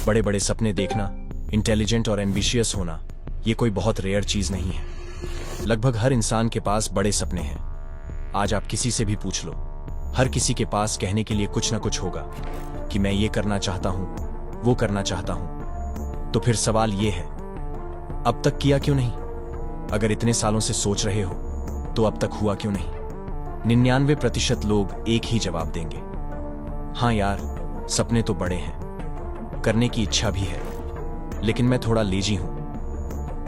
बड़े बड़े सपने देखना, इंटेलिजेंट और एम्बिशियस होना, ये कोई बहुत रेयर चीज नहीं है। लगभग हर इंसान के पास बड़े सपने हैं। आज आप किसी से भी पूछ लो, हर किसी के पास कहने के लिए कुछ ना कुछ होगा कि मैं ये करना चाहता हूं, वो करना चाहता हूं। तो फिर सवाल ये है, अब तक किया क्यों नहीं? अगर इतने सालों से सोच रहे हो तो अब तक हुआ क्यों नहीं? 99% लोग एक ही जवाब देंगे, हाँ यार, सपने तो बड़े हैं, करने की इच्छा भी है, लेकिन मैं थोड़ा लेजी हूं,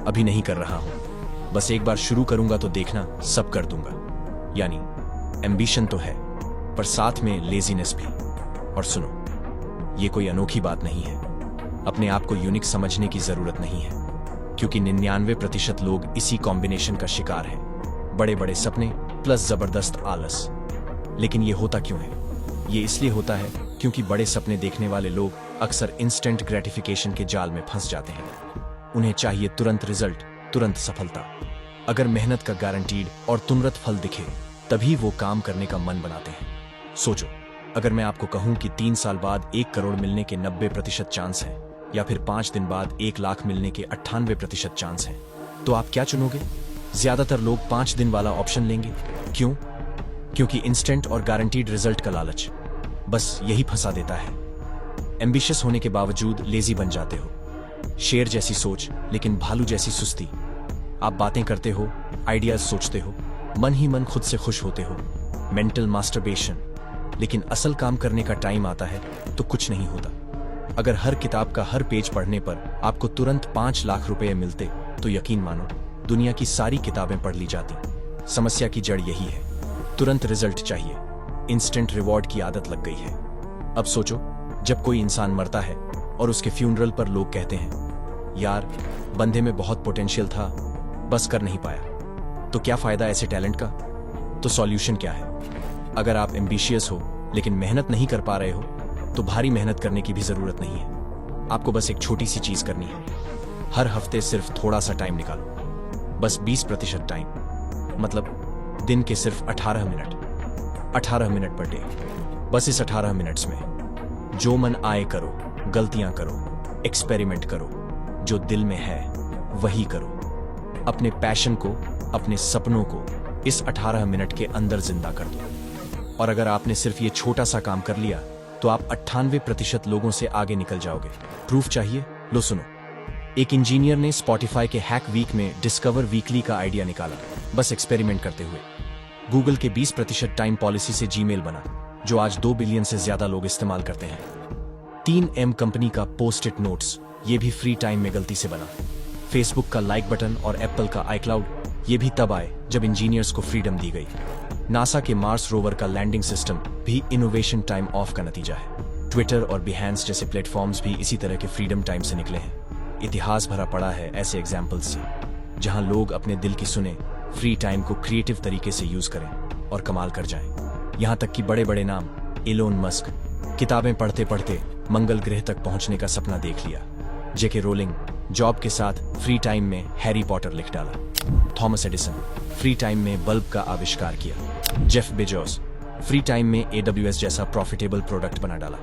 अभी नहीं कर रहा हूं। बस एक बार शुरू करूंगा तो देखना सब कर दूंगा। यानी एम्बिशन तो है, पर साथ में लेजीनेस भी। और सुनो, ये कोई अनोखी बात नहीं है। अपने आप को यूनिक समझने की जरूरत नहीं है, क्योंकि 99% लोग इसी कॉम्बिनेशन का शिकार हैं। बड़े बड़े सपने प्लस जबरदस्त आलस। लेकिन ये होता क्यों है? ये इसलिए होता है क्योंकि बड़े सपने देखने वाले लोग अक्सर इंस्टेंट ग्रेटिफिकेशन के जाल में फंस जाते हैं। उन्हें चाहिए तुरंत रिजल्ट, तुरंत सफलता। अगर मेहनत का गारंटीड और तुरंत फल दिखे, तभी वो काम करने का मन बनाते हैं। सोचो, अगर मैं आपको कहूं कि 3 साल बाद 1 करोड़ मिलने के 90% चांस हैं, या फिर 5 दिन बाद 1 लाख मिलने के 98% चांस हैं, तो आप क्या चुनोगे? ज्यादातर लोग 5 दिन वाला ऑप्शन लेंगे। क्यों? क्योंकि इंस्टेंट और गारंटीड रिजल्ट का लालच बस यही फंसा देता है। एम्बिशियस होने के बावजूद लेजी बन जाते हो। शेर जैसी सोच लेकिन भालू जैसी सुस्ती। आप बातें करते हो, आइडियाज सोचते हो, मन ही मन खुद से खुश होते हो, मेंटल मास्टरबेशन, लेकिन असल काम करने का टाइम आता है तो कुछ नहीं होता। अगर हर किताब का हर पेज पढ़ने पर आपको तुरंत 5 लाख रुपए मिलते, तो यकीन मानो दुनिया की सारी किताबें पढ़ ली जाती। समस्या की जड़ यही है, तुरंत रिजल्ट चाहिए, इंस्टेंट रिवॉर्ड की आदत लग गई है। अब सोचो, जब कोई इंसान मरता है और उसके फ्यूनरल पर लोग कहते हैं, यार, बंदे में बहुत पोटेंशियल था, बस कर नहीं पाया। तो क्या फायदा ऐसे टैलेंट का? तो सॉल्यूशन क्या है? अगर आप एम्बिशियस हो लेकिन मेहनत नहीं कर पा रहे हो, तो भारी मेहनत करने की भी जरूरत नहीं है। आपको बस एक छोटी सी चीज करनी है। हर हफ्ते सिर्फ थोड़ा सा टाइम निकालो, बस 20% टाइम, मतलब दिन के सिर्फ 18 मिनट पर डे। बस इस 18 मिनट्स में जो मन आए करो, गलतियां करो, एक्सपेरिमेंट करो, जो दिल में है वही करो। अपने पैशन को, अपने सपनों को इस 18 मिनट के अंदर जिंदा कर दो। और अगर आपने सिर्फ ये छोटा सा काम कर लिया, तो आप 98% लोगों से आगे निकल जाओगे। प्रूफ चाहिए? लो सुनो। एक इंजीनियर ने स्पॉटिफाई के हैक वीक में डिस्कवर वीकली का आइडिया निकाला, बस एक्सपेरिमेंट करते हुए। गूगल के 20% टाइम पॉलिसी से जीमेल बना, जो आज 2 बिलियन से ज्यादा लोग इस्तेमाल करते हैं। 3M कंपनी का पोस्ट इट नोट्स, ये भी फ्री टाइम में गलती से बना। फेसबुक का लाइक बटन और एप्पल का आईक्लाउड, ये भी तब आए जब इंजीनियर्स को फ्रीडम दी गई। नासा के मार्स रोवर का लैंडिंग सिस्टम भी इनोवेशन टाइम ऑफ का नतीजा है। ट्विटर और बिहेंस जैसे प्लेटफॉर्म्स भी इसी तरह के फ्रीडम टाइम से निकले हैं। इतिहास भरा पड़ा है ऐसे एग्जाम्पल्स से, जहां लोग अपने दिल की सुने, फ्री टाइम को क्रिएटिव तरीके से यूज करें और कमाल कर जाएं। यहां तक कि बड़े बड़े नाम, एलोन मस्क, किताबें पढ़ते पढ़ते मंगल ग्रह तक पहुंचने का सपना देख लिया। जेके रोलिंग जॉब के साथ फ्री टाइम में हैरी पॉटर लिख डाला। थॉमस एडिसन फ्री टाइम में बल्ब का आविष्कार किया। जेफ बेजोस फ्री टाइम में AWS जैसा प्रॉफिटेबल प्रोडक्ट बना डाला।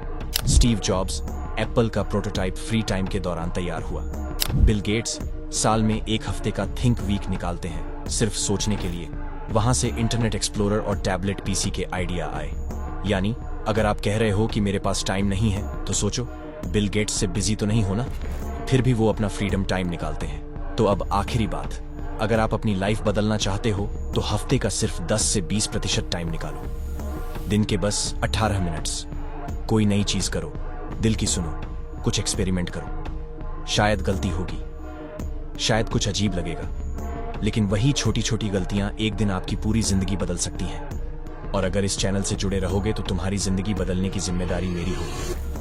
स्टीव जॉब्स एप्पल का प्रोटोटाइप फ्री टाइम के दौरान तैयार हुआ। बिल गेट्स साल में 1 हफ्ते का थिंक वीक निकालते हैं, सिर्फ सोचने के लिए। वहां से इंटरनेट एक्सप्लोरर और टैबलेट PC के आइडिया आए। यानी अगर आप कह रहे हो कि मेरे पास टाइम नहीं है, तो सोचो, बिल गेट्स से बिजी तो नहीं होना, फिर भी वो अपना फ्रीडम टाइम निकालते हैं। तो अब आखिरी बात, अगर आप अपनी लाइफ बदलना चाहते हो, तो हफ्ते का सिर्फ 10 से 20% टाइम निकालो। दिन के बस 18 मिनट्स। कोई नई चीज करो, दिल की सुनो, कुछ एक्सपेरिमेंट करो। शायद गलती होगी, शायद कुछ अजीब लगेगा, लेकिन वही छोटी छोटी गलतियां एक दिन आपकी पूरी जिंदगी बदल सकती हैं। और अगर इस चैनल से जुड़े रहोगे तो तुम्हारी जिंदगी बदलने की जिम्मेदारी मेरी होगी।